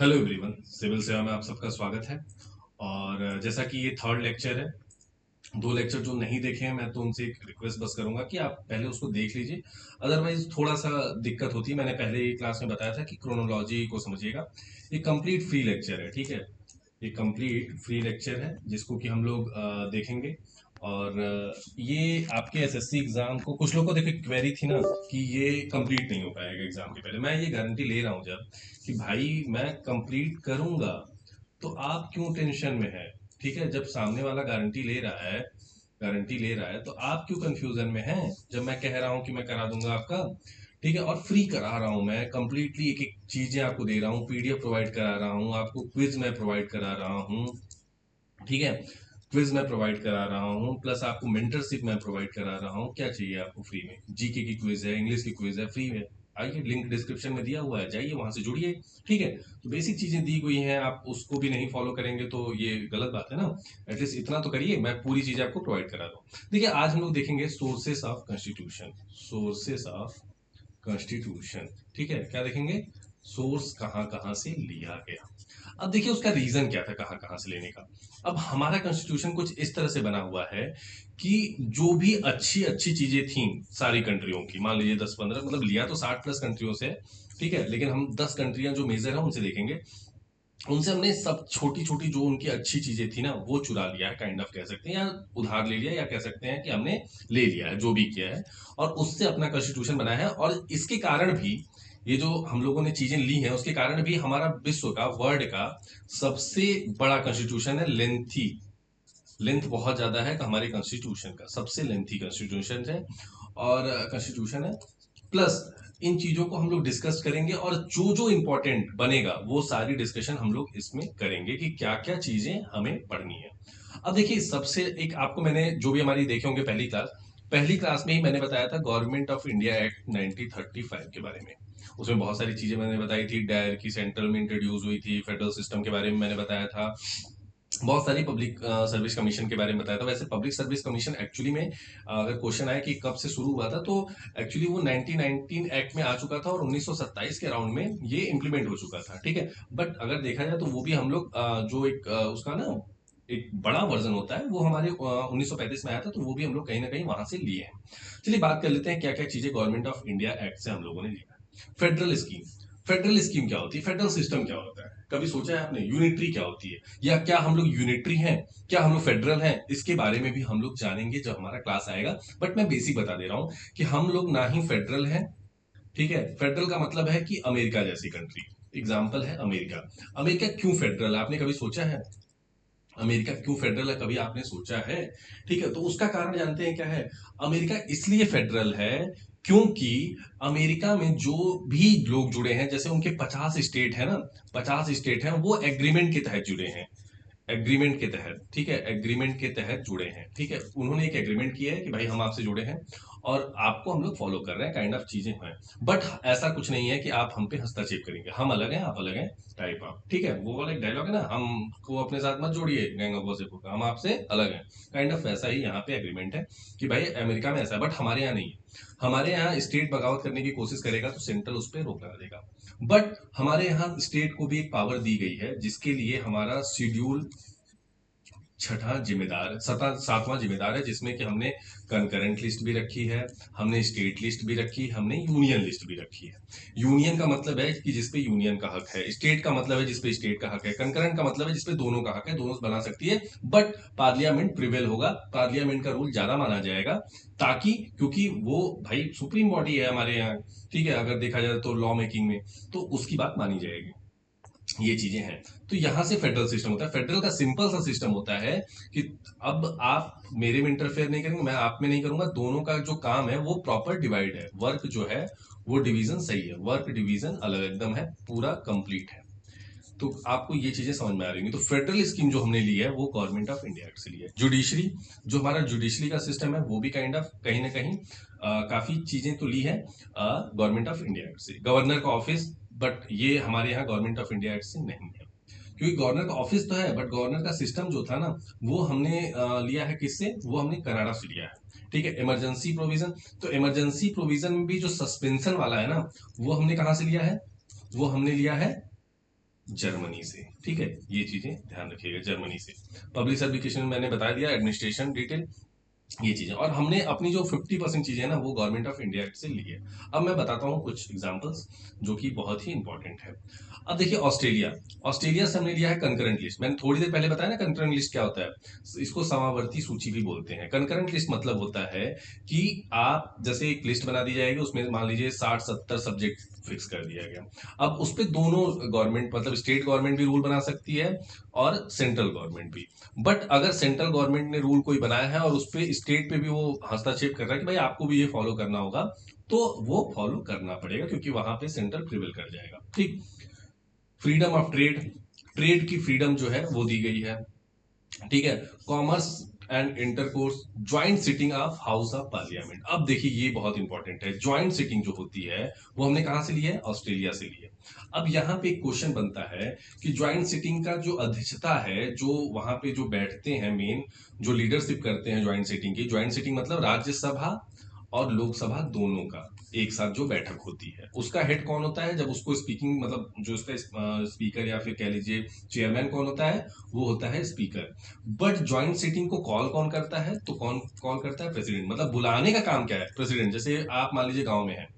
Hello everyone, civil सेवा में आप सबका स्वागत है। और जैसा कि ये थर्ड लेक्चर है, दो लेक्चर जो नहीं देखे हैं मैं तो उनसे एक रिक्वेस्ट बस करूंगा कि आप पहले उसको देख लीजिए। अदरवाइज थोड़ा सा दिक्कत होती है। मैंने पहले ही क्लास में बताया था कि क्रोनोलॉजी को समझिएगा। ये कंप्लीट फ्री लेक्चर है, ठीक है। ये कंप्लीट फ्री लेक्चर है जिसको कि हम लोग देखेंगे। और ये आपके एसएससी एग्जाम को कुछ लोगों को देखिए क्वेरी थी ना कि ये कंप्लीट नहीं हो पाएगा एग्जाम के पहले। मैं ये गारंटी ले रहा हूँ जब कि भाई मैं कंप्लीट करूंगा, तो आप क्यों टेंशन में है? ठीक है, जब सामने वाला गारंटी ले रहा है तो आप क्यों कंफ्यूजन में हैं? जब मैं कह रहा हूं कि मैं करा दूंगा आपका, ठीक है, और फ्री करा रहा हूं, मैं कंप्लीटली एक एक चीजें आपको दे रहा हूँ, पीडीएफ प्रोवाइड करा रहा हूँ आपको, क्विज मैं प्रोवाइड करा रहा हूँ, ठीक है। क्विज मैं प्रोवाइड करा रहा हूँ, प्लस आपको मेंटरशिप मैं प्रोवाइड करा रहा हूँ। क्या चाहिए आपको फ्री में? जीके की क्विज है, इंग्लिश की क्विज है, फ्री में। आइए, लिंक डिस्क्रिप्शन में दिया हुआ है, जाइए वहां से जुड़िए। ठीक है, तो बेसिक चीजें दी गई हैं, आप उसको भी नहीं फॉलो करेंगे तो ये गलत बात है ना। एटलीस्ट इतना तो करिए, मैं पूरी चीजें आपको प्रोवाइड करा रहा हूँ। देखिए, आज हम लोग देखेंगे sources of constitution. Sources of constitution, ठीक है, क्या देखेंगे? सोर्स कहाँ कहाँ से लिया गया। अब देखिए उसका रीजन क्या था कहाँ कहाँ से लेने का। अब हमारा कॉन्स्टिट्यूशन कुछ इस तरह से बना हुआ है कि जो भी अच्छी अच्छी चीजें थी सारी कंट्रियों की, मान लीजिए 10-15, मतलब लिया तो 60+ कंट्रियों से, ठीक है, लेकिन हम 10 कंट्रियां जो मेजर है उनसे देखेंगे। उनसे हमने सब छोटी छोटी जो उनकी अच्छी चीजें थी ना वो चुरा लिया है, काइंड ऑफ कह सकते हैं, या उधार ले लिया, या कह सकते हैं कि हमने ले लिया है, जो भी किया है, और उससे अपना कॉन्स्टिट्यूशन बनाया है। और इसके कारण भी ये जो हम लोगों ने चीजें ली हैं उसके कारण भी हमारा विश्व का, वर्ल्ड का सबसे बड़ा कॉन्स्टिट्यूशन है। लेंथ बहुत ज्यादा है हमारे कॉन्स्टिट्यूशन का, सबसे लेंथी कॉन्स्टिट्यूशन है और कॉन्स्टिट्यूशन है। प्लस इन चीजों को हम लोग डिस्कस करेंगे, और जो जो इंपॉर्टेंट बनेगा वो सारी डिस्कशन हम लोग इसमें करेंगे कि क्या क्या चीजें हमें पढ़नी है। अब देखिए, सबसे एक आपको मैंने जो भी हमारी देखे होंगे पहली क्लास में ही मैंने बताया था गवर्नमेंट ऑफ इंडिया एक्ट 1935 के बारे में। उसमें बहुत सारी चीजें मैंने बताई थी, डायर की सेंट्रल में इंट्रोड्यूस हुई थी, फेडरल सिस्टम के बारे में मैंने बताया था, बहुत सारी पब्लिक सर्विस कमीशन के बारे में बताया था। वैसे पब्लिक सर्विस कमीशन एक्चुअली में अगर क्वेश्चन आया कि कब से शुरू हुआ था, तो एक्चुअली वो 1919 एक्ट में आ चुका था और 1927 के अराउंड में ये इम्प्लीमेंट हो चुका था, ठीक है। बट अगर देखा जाए तो वो भी हम लोग जो एक उसका ना एक बड़ा वर्जन होता है वो हमारे 1935 में आया था, तो वो भी हम लोग कहीं ना कहीं वहां से लिए हैं। चलिए बात कर लेते हैं क्या क्या चीजें गवर्नमेंट ऑफ इंडिया एक्ट से हम लोगों ने लिया है। फेडरल स्कीम क्या होती है? फेडरल सिस्टम क्या होता है? कभी सोचा है आपने? यूनिटरी क्या होती है, या क्या हम लोग यूनिटरी हैं, क्या हम लोग फेडरल हैं? इसके बारे में भी हम लोग जानेंगे जब हमारा क्लास आएगा। बट मैं बेसिक बता दे रहा हूं कि हम लोग ना ही फेडरल हैं, ठीक है। फेडरल का मतलब है कि अमेरिका जैसी कंट्री। एग्जाम्पल है अमेरिका। अमेरिका क्यों फेडरल है, आपने कभी सोचा है? अमेरिका क्यों फेडरल है, कभी आपने सोचा है? ठीक है, तो उसका कारण जानते हैं क्या है? अमेरिका इसलिए फेडरल है क्योंकि अमेरिका में जो भी लोग जुड़े हैं, जैसे उनके 50 स्टेट है ना, 50 स्टेट हैं, वो एग्रीमेंट के तहत जुड़े हैं। एग्रीमेंट के तहत, ठीक है, एग्रीमेंट के तहत जुड़े हैं, ठीक है। उन्होंने एक एग्रीमेंट किया है कि भाई हम आपसे जुड़े हैं और आपको हम लोग फॉलो कर रहे हैं, काइंड ऑफ चीजें हैं। बट ऐसा कुछ नहीं है कि आप हम पे हस्तक्षेप करेंगे, हम अलग हैं आप अलग हैं, टाइप ऑफ, ठीक है। वो वाला एक डायलॉग है ना, हमको अपने साथ मत जोड़िए गैंग ऑफ वासेपुर का, हम आपसे अलग हैं। काइंड ऑफ वैसा ही यहाँ पे एग्रीमेंट है कि भाई अमेरिका में ऐसा है, बट हमारे यहाँ नहीं है। हमारे यहाँ स्टेट बगावत करने की कोशिश करेगा तो सेंट्रल उस पर रोक लगा देगा। बट हमारे यहाँ स्टेट को भी एक पावर दी गई है जिसके लिए हमारा शेड्यूल छठा जिम्मेदार, सातवां जिम्मेदार है, जिसमें कि हमने कंकरेंट लिस्ट भी रखी है, हमने स्टेट लिस्ट भी रखी, हमने यूनियन लिस्ट भी रखी है। यूनियन का मतलब है कि जिसपे यूनियन का हक है, स्टेट का मतलब है जिसपे स्टेट का हक है, कंकरेंट का मतलब है जिसपे दोनों का हक है, दोनों बना सकती है। बट पार्लियामेंट प्रिवेल होगा, पार्लियामेंट का रूल ज्यादा माना जाएगा, ताकि क्योंकि वो भाई सुप्रीम बॉडी है हमारे यहाँ, ठीक है, अगर देखा जाए तो लॉ मेकिंग में, तो उसकी बात मानी जाएगी। ये चीजें हैं। तो यहां से फेडरल सिस्टम होता है। फेडरल का सिंपल सा सिस्टम होता है कि अब आप मेरे में इंटरफेयर नहीं करेंगे, मैं आप में नहीं करूंगा, दोनों का जो काम है वो प्रॉपर डिवाइड है, वर्क जो है वो डिवीजन सही है, वर्क डिवीजन अलग एकदम है, पूरा कंप्लीट है। तो आपको ये चीजें समझ में आ रही होंगी। तो फेडरल स्कीम जो हमने ली है वो गवर्नमेंट ऑफ इंडिया एक्ट से ली है। जुडिशरी, जो हमारा जुडिशरी का सिस्टम है वो भी काइंड ऑफ कहीं ना कहीं काफी चीजें तो ली है गवर्नमेंट ऑफ इंडिया एक्ट से। गवर्नर का ऑफिस, बट ये हमारे यहाँ गवर्नमेंट ऑफ इंडिया एक्ट से नहीं है, क्योंकि गवर्नर का ऑफिस तो है बट गवर्नर का सिस्टम जो था ना वो हमने लिया है किससे? वो हमने कनाडा से लिया है, ठीक है। इमरजेंसी प्रोविजन, तो इमरजेंसी प्रोविजन में भी जो सस्पेंशन वाला है ना, वो हमने कहाँ से लिया है? वो हमने लिया है जर्मनी से, ठीक है, ये चीजें ध्यान रखिएगा, जर्मनी से। पब्लिक सर्टिफिकेशन मैंने बता दिया, एडमिनिस्ट्रेशन डिटेल, ये चीजें। और हमने अपनी जो 50% चीजें हैं ना वो गवर्नमेंट ऑफ इंडिया से ली है। अब मैं बताता हूँ कुछ एग्जांपल्स जो कि बहुत ही इंपॉर्टेंट है। अब देखिए ऑस्ट्रेलिया, ऑस्ट्रेलिया से हमने लिया है कंकरेंट लिस्ट। मैंने थोड़ी देर पहले बताया ना कंकरेंट लिस्ट क्या होता है, इसको समावर्ती सूची भी बोलते हैं। कंकरेंट लिस्ट मतलब होता है कि आप जैसे एक लिस्ट बना दी जाएगी, उसमें मान लीजिए 60-70 सब्जेक्ट फिक्स कर दिया गया। अब उस पे दोनों गवर्नमेंट मतलब स्टेट गवर्नमेंट भी रूल बना सकती है और सेंट्रल गवर्नमेंट भी। बट अगर सेंट्रल गवर्नमेंट ने रूल कोई बनाया है और उस पे स्टेट पे भी वो हस्तक्षेप कर रहा है कि भाई आपको भी ये फॉलो करना होगा, तो वो फॉलो करना पड़ेगा, क्योंकि वहां पे सेंट्रल प्रिवेल कर जाएगा, ठीक। फ्रीडम ऑफ ट्रेड, ट्रेड की फ्रीडम जो है वो दी गई है, ठीक है। Commerce and intercourse, joint sitting of house of parliament. अब देखिए ये बहुत इंपॉर्टेंट है, ज्वाइंट सिटिंग जो होती है वो हमने कहां से ली है, ऑस्ट्रेलिया से ली है। अब यहाँ पे एक क्वेश्चन बनता है कि ज्वाइंट सिटिंग का जो अध्यक्षता है, जो वहां पे जो बैठते हैं मेन, जो लीडरशिप करते हैं ज्वाइंट सिटिंग की, ज्वाइंट सिटिंग मतलब राज्यसभा और लोकसभा दोनों का एक साथ जो बैठक होती है, उसका हेड कौन होता है, जब उसको स्पीकिंग मतलब जो उसका स्पीकर या फिर कह लीजिए चेयरमैन कौन होता है, वो होता है स्पीकर। बट ज्वाइंट सिटिंग को कॉल कौन करता है, तो कौन कॉल करता है, प्रेसिडेंट। मतलब बुलाने का काम क्या है, प्रेसिडेंट। जैसे आप मान लीजिए गांव में है,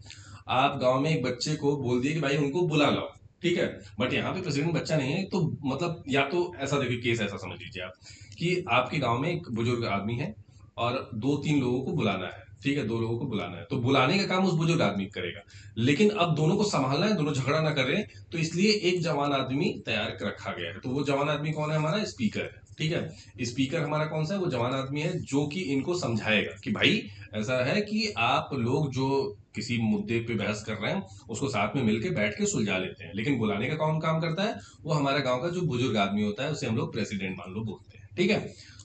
आप गांव में एक बच्चे को बोल दिए कि भाई उनको बुला लाओ, ठीक है। बट यहाँ पे प्रेसिडेंट बच्चा नहीं है, तो मतलब या तो ऐसा देखिए केस ऐसा समझ लीजिए आप कि आपके गांव में एक बुजुर्ग आदमी है और 2-3 लोगों को बुलाना है, ठीक है, 2 लोगों को बुलाना है, तो बुलाने का काम उस बुजुर्ग आदमी करेगा। लेकिन अब दोनों को संभालना है, दोनों झगड़ा ना करें, तो इसलिए एक जवान आदमी तैयार कर रखा गया है। तो वो जवान आदमी कौन है, हमारा स्पीकर है, ठीक है। स्पीकर हमारा कौन सा है, वो जवान आदमी है जो कि इनको समझाएगा कि भाई ऐसा है कि आप लोग जो किसी मुद्दे पे बहस कर रहे हैं उसको साथ में मिलके बैठ के सुलझा लेते हैं। लेकिन बुलाने का कौन काम करता है, वो हमारा गांव का जो बुजुर्ग आदमी होता है, उसे हम लोग प्रेसिडेंट मान लो बोलते हैं, ठीक है।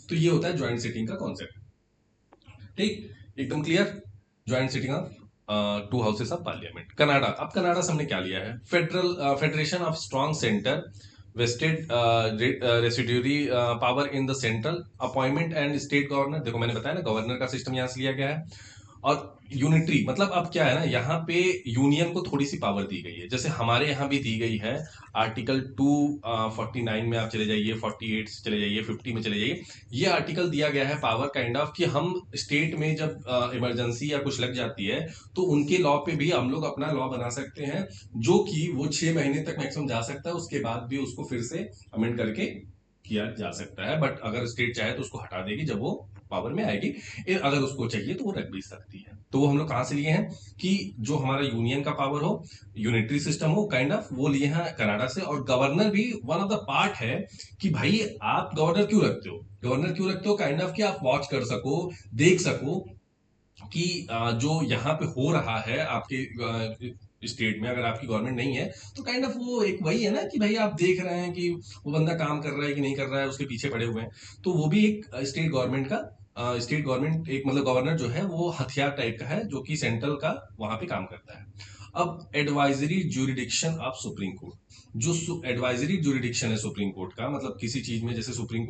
तो ये होता है ज्वाइंट सिटिंग का कॉन्सेप्ट, ठीक, एकदम clear. Joint sitting of two houses of parliament. Canada, अब कनाडा से हमने क्या लिया है, federal federation of strong centre, vested residuary power in the central, appointment and state governor. देखो मैंने बताया ना गवर्नर का सिस्टम यहाँ से लिया गया है। और यूनिटरी मतलब अब क्या है ना, यहाँ पे यूनियन को थोड़ी सी पावर दी गई है, जैसे हमारे यहाँ भी दी गई है। आर्टिकल 249 में आप चले जाइए, 48 से चले जाइए, 50 में चले जाइए, ये आर्टिकल दिया गया है पावर काइंड ऑफ कि हम स्टेट में जब इमरजेंसी या कुछ लग जाती है तो उनके लॉ पे भी हम लोग अपना लॉ बना सकते हैं, जो कि वो 6 महीने तक मैक्सिमम जा सकता है, उसके बाद भी उसको फिर से अमेंड करके किया जा सकता है। बट अगर स्टेट चाहे तो उसको हटा देगी जब वो पावर में आएगी, अगर उसको चाहिए तो वो रख भी सकती है। तो वो हम लोग कहाँ से लिए हैं कि जो हमारा यूनियन का पावर हो, यूनिटरी सिस्टम हो काइंड ऑफ, वो लिए हैं कनाडा से। और गवर्नर भी वन ऑफ द पार्ट है कि भाई आप गवर्नर क्यों रखते हो, गवर्नर क्यों रखते हो काइंड ऑफ कि आप वॉच कर सको, देख सको कि जो यहाँ पे हो रहा है आपके स्टेट में, अगर आपकी गवर्नमेंट नहीं है तो काइंड ऑफ वो एक वही है ना कि भाई आप देख रहे हैं कि वो बंदा काम कर रहा है कि नहीं कर रहा है, उसके पीछे पड़े हुए हैं। तो वो भी एक स्टेट गवर्नमेंट का स्टेट गवर्नमेंट एक मतलब गवर्नर जो है वो हथियार टाइप का है, जो कि सेंट्रल का वहां पे काम करता है। अब advisory jurisdiction of supreme court, जो एडवाइजरी ज्यूरिडिक्शन है सुप्रीम कोर्ट का, मतलब किसी चीज में जैसे सुप्रीम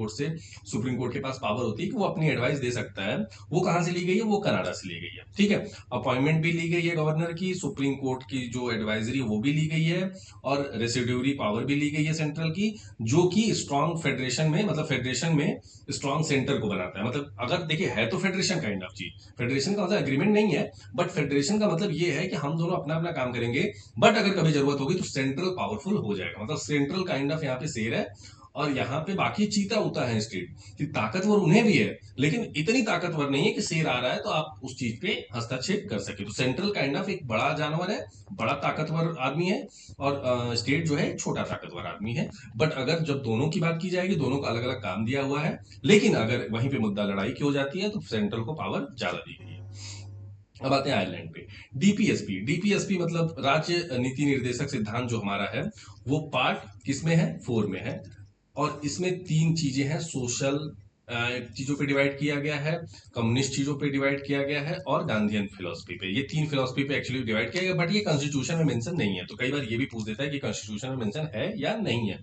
कोर्ट के पास पावर होती है कि वो अपनी एडवाइस दे सकता है, वो कहां से ली गई है, वो कनाडा से ली गई है, ठीक है। अपॉइंटमेंट भी ली गई है गवर्नर की, सुप्रीम कोर्ट की जो एडवाइजरी वो भी ली गई है, और रेसिड्यूरी पावर भी ली गई है सेंट्रल की, जो कि स्ट्रॉन्ग फेडरेशन में मतलब फेडरेशन में स्ट्रॉन्ग सेंटर को बनाता है। मतलब अगर देखिए है तो फेडरेशन काइंड ऑफ चीज, फेडरेशन का मतलब एग्रीमेंट नहीं है, बट फेडरेशन का मतलब ये है कि हम दोनों अपना अपना काम करेंगे, बट अगर कभी जरूरत होगी तो सेंट्रल पावरफुल हो जाएगा। मतलब सेंट्रल काइंड ऑफ यहाँ पे शेर है, और यहाँ पे बाकी चीता उता है स्टेट कि ताकतवर उन्हें भी है, लेकिन इतनी ताकतवर नहीं है कि शेर आ रहा है तो आप उस चीज पे हस्तक्षेप कर सके। तो सेंट्रल काइंड ऑफ एक बड़ा जानवर है, बड़ा ताकतवर आदमी है, और स्टेट जो है एक छोटा ताकतवर आदमी है। बट अगर जब दोनों की बात की जाएगी, दोनों को अलग अलग काम दिया हुआ है, लेकिन अगर वहीं पे मुद्दा लड़ाई की हो जाती है तो सेंट्रल को पावर ज्यादा दी गई है। अब आते हैं आयरलैंड पे। डीपीएसपी, डीपीएसपी मतलब राज्य नीति निर्देशक सिद्धांत जो हमारा है, वो पार्ट किसमें है, 4 में है। और इसमें 3 चीजें हैं, सोशल चीजों पे डिवाइड किया गया है, कम्युनिस्ट चीजों पे डिवाइड किया गया है, और गांधीयन फिलोसफी पे। ये 3 फिलोसफी पे एक्चुअली डिवाइड किया गया, बट ये कॉन्स्टिट्यूशन में मेंशन नहीं है। तो कई बार ये भी पूछ देता है कि कॉन्स्टिट्यूशन में मेंशन है या नहीं है।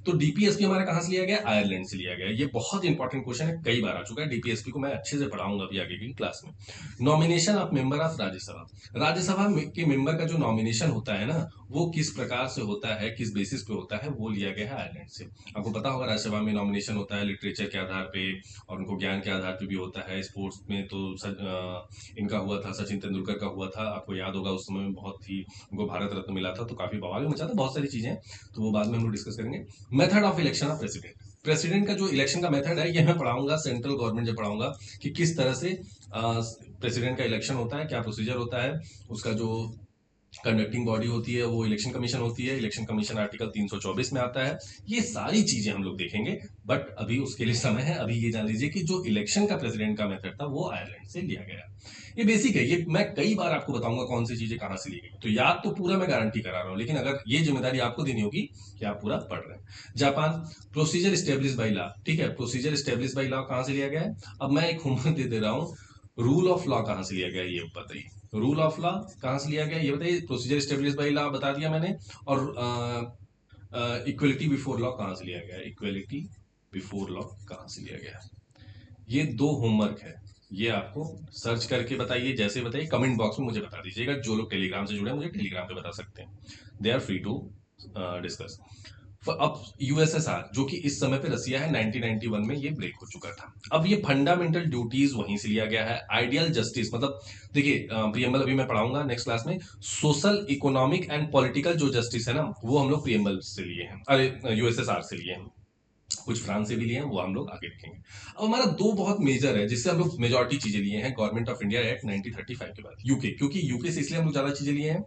तो डीपीएसपी हमारा कहां से लिया गया, आयरलैंड से लिया गया। ये बहुत इंपॉर्टेंट क्वेश्चन है, कई बार आ चुका है। डीपीएसपी को मैं अच्छे से पढ़ाऊंगा अभी आगे की क्लास में। Nomination of member of Rajya Sabha, Rajya Sabha के मेंबर का जो नॉमिनेशन होता है ना, वो किस प्रकार से होता है, किस बेसिस पे होता है, वो लिया गया है आयरलैंड से। आपको पता होगा राज्यसभा में नॉमिनेशन होता है लिटरेचर के आधार पे और उनको ज्ञान के आधार पे भी होता है। स्पोर्ट्स में तो इनका हुआ था, सचिन तेंदुलकर का हुआ था, आपको याद होगा उस समय में बहुत ही उनको भारत रत्न मिला था, तो काफी बवाल भी मचा था, बहुत सारी चीजें हैं, तो वो बाद में हम लोग डिस्कस करेंगे। Method of election of president, president का जो इलेक्शन का मेथड है ये मैं पढ़ाऊंगा, सेंट्रल गवर्नमेंट जब पढ़ाऊंगा कि किस तरह से प्रेसिडेंट का इलेक्शन होता है, क्या प्रोसीजर होता है, उसका जो कंडक्टिंग बॉडी होती है वो इलेक्शन कमीशन होती है, इलेक्शन कमीशन आर्टिकल 324 में आता है। ये सारी चीजें हम लोग देखेंगे, बट अभी उसके लिए समय है। अभी ये जान लीजिए कि जो इलेक्शन का प्रेसिडेंट का मेथड था वो आयरलैंड से लिया गया। ये बेसिक है, ये मैं कई बार आपको बताऊंगा कौन सी चीजें कहां से ली गई, तो याद तो पूरा मैं गारंटी करा रहा हूं, लेकिन अगर ये जिम्मेदारी आपको देनी होगी कि आप पूरा पढ़ रहे हैं। Japan, procedure establish by law, ठीक है, प्रोसीजर स्टेब्लिश बाई लॉ कहां से लिया गया है। अब मैं एक होमवर्क दे रहा हूँ, रूल ऑफ लॉ कहां से लिया गया ये बताइए। रूल ऑफ लॉ कहां से लिया गया ये बताइए। प्रोसीजर स्टेब्लिश बाई लॉ बता दिया मैंने, और इक्वलिटी बिफोर लॉ कहां से लिया गया है, इक्वलिटी बिफोर लॉ कहां से लिया गया है। ये दो होमवर्क है, ये आपको सर्च करके बताइए, जैसे बताइए कमेंट बॉक्स में मुझे बता दीजिएगा। जो लोग टेलीग्राम से जुड़े हैं मुझे टेलीग्राम पे बता सकते हैं, they are free to discuss. अब यूएसएसआर जो कि इस समय पे रसिया है, 1991 में ये ब्रेक हो चुका था। अब ये फंडामेंटल ड्यूटीज वहीं से लिया गया है। आइडियल जस्टिस मतलब देखिए, प्रियम्बल अभी मैं पढ़ाऊंगा नेक्स्ट क्लास में। सोशल, इकोनॉमिक एंड पॉलिटिकल जो जस्टिस है ना, वो हम लोग प्रियम्बल से लिए हैं, अरे यूएसएसआर से लिए हैं, कुछ फ्रांस से भी लिए हैं, वो हम लोग आगे देखेंगे। अब हमारा दो बहुत मेजर है जिससे हम लोग मेजॉरिटी चीजें लिए हैं गवर्नमेंट ऑफ इंडिया एक्ट 1935 के बाद। यूके, क्योंकि यूके से इसलिए हम लोग ज्यादा चीजें लिए हैं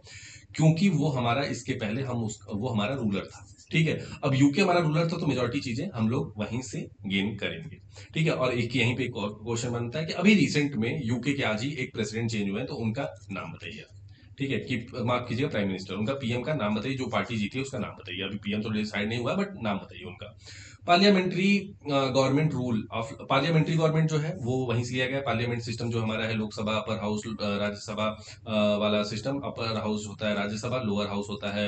क्योंकि वो हमारा इसके पहले वो हमारा रूलर था, ठीक है। अब यूके हमारा रूलर था तो मेजॉरिटी चीजें हम लोग वहीं से गेन करेंगे, ठीक है। और एक यहीं पे एक क्वेश्चन बनता है कि अभी रिसेंट में यूके के आज ही एक प्रेसिडेंट चेंज हुए हैं, तो उनका नाम बताइए, ठीक है। कि माफ कीजिएगा, प्राइम मिनिस्टर, उनका पीएम का नाम बताइए, जो पार्टी जीती है उसका नाम बताइए। अभी पीएम तो डिसाइड नहीं हुआ बट नाम बताइए उनका। Parliamentary government rule of, parliamentary government जो है वो वहीं से लिया गया। पार्लियामेंट सिस्टम जो हमारा है, लोकसभा, अपर हाउस, राज्यसभा वाला सिस्टम। अपर हाउस होता है राज्यसभा, लोअर हाउस होता है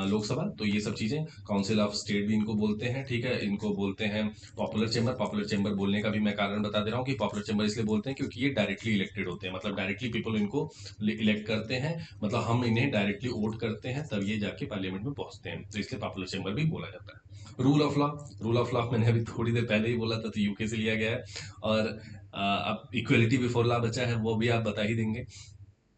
लोकसभा, तो ये सब चीजें। काउंसिल ऑफ स्टेट भी इनको बोलते हैं, ठीक है। इनको बोलते हैं पॉपुलर चेंबर। पॉपुलर चेंबर बोलने का भी मैं कारण बता दे रहा हूँ कि पॉपुलर चेंबर इसलिए बोलते हैं क्योंकि ये डायरेक्टली इलेक्टेड होते हैं, मतलब डायरेक्टली पीपल इनको इलेक्ट करते हैं, मतलब हम इन्हें डायरेक्टली वोट करते हैं तब ये जाके पार्लियामेंट में पहुंचते हैं, तो इसलिए पॉपुलर चेंबर भी बोला जाता है। Rule of law, rule of law मैंने अभी थोड़ी देर पहले ही बोला था, तो यूके से लिया गया है। और अब इक्वलिटी बिफोर लॉ बचा है, वो भी आप बता ही देंगे।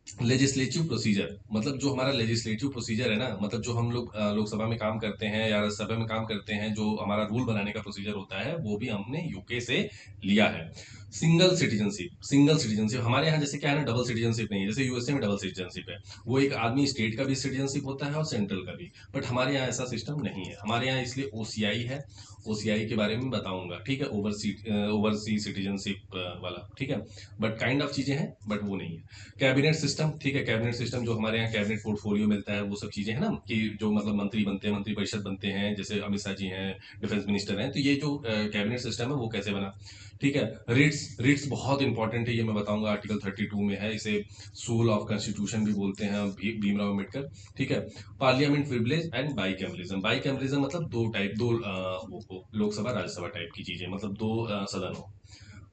लेजिस्लेटिव प्रोसीजर मतलब जो हमारा लेजिस्लेटिव प्रोसीजर है ना, मतलब जो हम लोग लोकसभा में काम करते हैं या राज्यसभा में काम करते हैं, जो हमारा रूल बनाने का प्रोसीजर होता है वो भी हमने यूके से लिया है। सिंगल सिटीजनशिप, सिंगल सिटीजनशिप हमारे यहाँ जैसे क्या है ना, डबल सिटीजनशिप नहीं है, जैसे यूएसए में डबल सिटीजनशिप है। वो एक आदमी स्टेट का भी सिटीजनशिप होता है और सेंट्रल का भी, बट हमारे यहाँ ऐसा सिस्टम नहीं है। हमारे यहाँ इसलिए ओसीआई है, ओसीआई के बारे में बताऊंगा, ठीक है। ओवरसी सिटीजनशिप वाला, ठीक है। बट काइंड ऑफ चीजें हैं, बट वो नहीं है। कैबिनेट सिस्टम, ठीक है, कैबिनेट सिस्टम जो हमारे यहाँ कैबिनेट पोर्टफोलियो मिलता है, वो सब चीजें है ना, कि जो मतलब मंत्री बनते हैं, मंत्री परिषद बनते हैं, जैसे अमित शाह जी हैं, डिफेंस मिनिस्टर हैं, तो ये जो कैबिनेट सिस्टम है वो कैसे बना, ठीक है। रिट्स, रिट्स बहुत इंपॉर्टेंट है, ये मैं बताऊंगा, आर्टिकल 32 में है, इसे सोल ऑफ कॉन्स्टिट्यूशन भी बोलते हैं भीमराव अम्बेडकर, ठीक है। पार्लियामेंट प्रिविलेज एंड बाईकैमरिज्म, बाईकैमरिज्म मतलब दो टाइप, दो लोकसभा राज्यसभा टाइप की चीजें, मतलब दो सदन हो।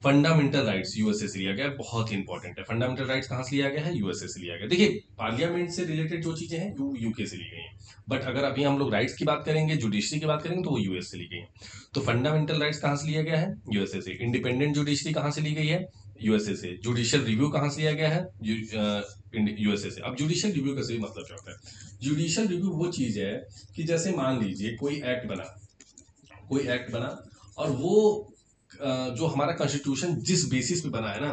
फंडामेंटल राइट्स यूएसए से लिया गया है, बहुत ही इंपॉर्टेंट है। फंडामेंटल राइट्स कहां से लिया गया है, यूएसए से लिया गया। देखिए, पार्लियामेंट से रिलेटेड जो चीजें हैं वो यूके से ली गई हैं, बट अगर अभी हम लोग राइट्स की बात करेंगे, जुडिशरी की बात करेंगे, तो वो यूएस से ली गई है। तो फंडामेंटल राइट्स कहां से लिया गया है, यूएसए से। इंडिपेंडेंट जुडिशरी कहां से ली गई है, यूएसए से। जुडिशियल रिव्यू कहां से लिया गया है, यूएसए से। अब जुडिशियल रिव्यू का सही मतलब क्या होता है, जुडिशियल रिव्यू वो चीज है कि जैसे मान लीजिए कोई एक्ट बना, कोई एक्ट बना, और वो जो हमारा कॉन्स्टिट्यूशन जिस बेसिस पे बना है ना,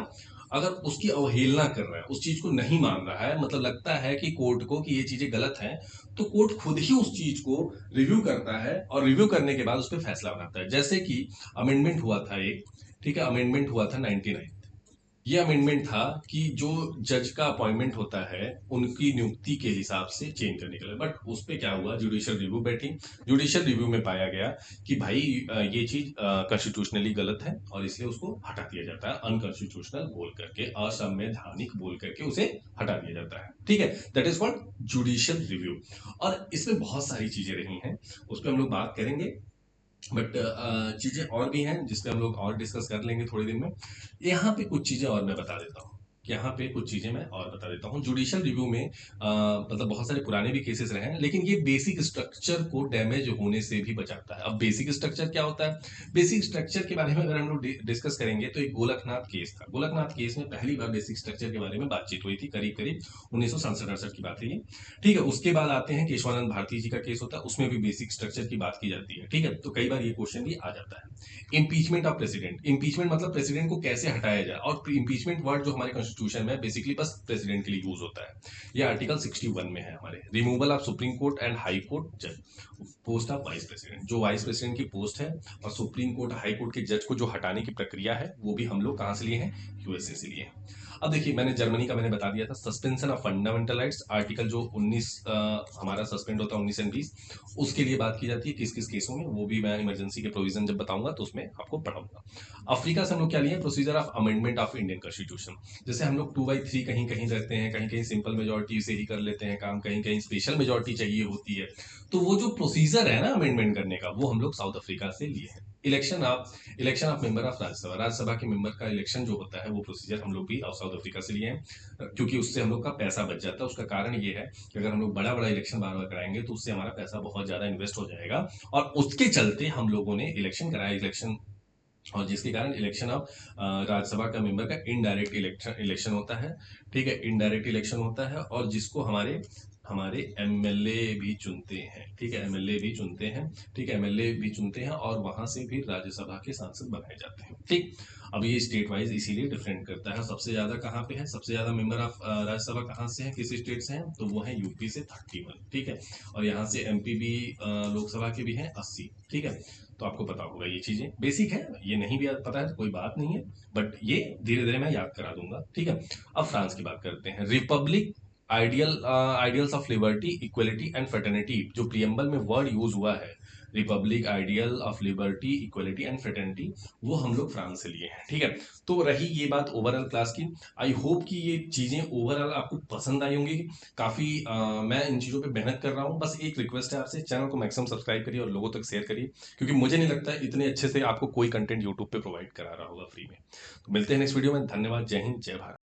अगर उसकी अवहेलना कर रहा है, उस चीज को नहीं मान रहा है, मतलब लगता है कि कोर्ट को कि ये चीजें गलत हैं, तो कोर्ट खुद ही उस चीज को रिव्यू करता है और रिव्यू करने के बाद उस पर फैसला बनाता है। जैसे कि अमेंडमेंट हुआ था एक, ठीक है, अमेंडमेंट हुआ था 99। ये अमेंडमेंट था कि जो जज का अपॉइंटमेंट होता है उनकी नियुक्ति के हिसाब से चेंज करने के लिए, बट उस पे क्या हुआ, जुडिशियल रिव्यू बैठी, जुडिशियल रिव्यू में पाया गया कि भाई ये चीज कॉन्स्टिट्यूशनली गलत है और इसलिए उसको हटा दिया जाता है, अनकॉन्स्टिट्यूशनल बोल करके, असंवैधानिक बोल करके उसे हटा दिया जाता है, ठीक है। That is called judicial review. और इसमें बहुत सारी चीजें रही हैं, उस पर हम लोग बात करेंगे, बट चीजें और भी हैं जिसपे हम लोग और डिस्कस कर लेंगे थोड़ी देर में। यहाँ पे कुछ चीजें और मैं बता देता हूँ यहाँ पे कुछ चीजें मैं और बता देता हूँ। जुडिशियल रिव्यू में मतलब बहुत सारे पुराने भी केसेस रहे हैं, लेकिन ये बेसिक स्ट्रक्चर को डैमेज होने से भी बचाता है। अब बेसिक स्ट्रक्चर क्या होता है? बेसिक स्ट्रक्चर के बारे में अगर हम लोग डिस्कस करेंगे तो एक गोलकनाथ केस था। गोलकनाथ केस में पहली बार बेसिक स्ट्रक्चर के बारे में बातचीत हुई थी, करीब करीब 1967-68 की बात है ये। ठीक है, उसके बाद आते हैं केशवानंद भारती जी का केस होता है, उसमें भी बेसिक स्ट्रक्चर की बात की जाती है। ठीक है, तो कई बार ये क्वेश्चन भी आ जाता है। इम्पीचमेंट ऑफ प्रेसिडेंट, इम्पीचमेंट मतलब प्रेसिडेंट को कैसे हटाया जाए, और इम्पीचमेंट वर्ड जो हमारे कॉन्स्टिट्यूशन में बेसिकली बस प्रेसिडेंट के लिए यूज होता है। ये आर्टिकल 61 में है हमारे। Removal of supreme court and high court जज, पोस्ट ऑफ वाइस प्रेसिडेंट, जो वाइस प्रेसिडेंट की पोस्ट है और सुप्रीम कोर्ट हाई कोर्ट के जज को जो हटाने की प्रक्रिया है, वो भी हम लोग कहां से लिए हैं? यूएसए से लिए हैं। अब देखिए, मैंने जर्मनी का मैंने बता दिया था। Suspension of fundamental rights, article जो 19 हमारा सस्पेंड होता है 19 एंड 20, उसके लिए बात की जाती है किस किस केसों में, वो भी मैं इमरजेंसी के प्रोविजन जब बताऊंगा तो उसमें आपको पढ़ाऊंगा। अफ्रीका से हम लोग क्या लिए? Procedure of amendment of Indian constitution. जैसे हम लोग 2/3 कहीं कहीं रहते हैं, कहीं कहीं सिंपल मेजोरिटी से ही कर लेते हैं काम, कहीं कहीं स्पेशल मेजोरिटी चाहिए होती है, तो वो जो प्रोसीजर है ना अमेंडमेंट करने का, वो हम लोग साउथ अफ्रीका से लिए हैं। Election of member of Rajya Sabha, Rajya Sabha के मेंबर का इलेक्शन जो होता है, वो प्रोसीजर हम लोग भी साउथ अफ्रीका से लिए हैं, क्योंकि उससे हम लोग का पैसा बच जाता है। उसका कारण ये है कि अगर हम लोग बड़ा बड़ा इलेक्शन बार बार कराएंगे तो उससे हमारा पैसा बहुत ज्यादा इन्वेस्ट हो जाएगा, और उसके चलते हम लोगों ने इलेक्शन कराया, इलेक्शन, और जिसके कारण इलेक्शन ऑफ राज्यसभा का मेंबर का इनडायरेक्ट इलेक्शन होता है। ठीक है, इनडायरेक्ट इलेक्शन होता है, और जिसको हमारे हमारे एमएलए भी चुनते हैं। ठीक है, एमएलए भी चुनते हैं। ठीक है, एमएलए भी चुनते हैं, और वहां से भी राज्यसभा के सांसद बनाए जाते हैं। ठीक, अब ये स्टेट वाइज इसीलिए डिफरेंट करता है। सबसे ज्यादा कहाँ पे है? सबसे ज्यादा मेंबर ऑफ राज्यसभा कहाँ से है, किस स्टेट से है? तो वो है यूपी से 31। ठीक है, और यहाँ से एमपी भी लोकसभा के भी हैं 80। ठीक है, तो आपको पता होगा, ये चीजें बेसिक है, ये नहीं भी पता है तो कोई बात नहीं है, बट ये धीरे धीरे मैं याद करा दूंगा। ठीक है, अब फ्रांस की बात करते हैं। Republic, ideals of liberty, equality and fraternity, जो प्रियम्बल में वर्ड यूज हुआ है, Republic, ideal of liberty, equality and fraternity, वो हम लोग फ्रांस से लिए हैं। ठीक है, तो रही ये बात ओवरऑल क्लास की। आई होप कि ये चीजें ओवरऑल आपको पसंद आई होंगी। काफी मैं इन चीजों पे मेहनत कर रहा हूँ। बस एक रिक्वेस्ट है आपसे, चैनल को मैक्सिमम सब्सक्राइब करिए और लोगों तक शेयर करिए, क्योंकि मुझे नहीं लगता है इतने अच्छे से आपको कोई कंटेंट यूट्यूब पे प्रोवाइड करा रहा होगा फ्री में। तो मिलते हैं नेक्स्ट वीडियो में। धन्यवाद, जय हिंद, जय भारत।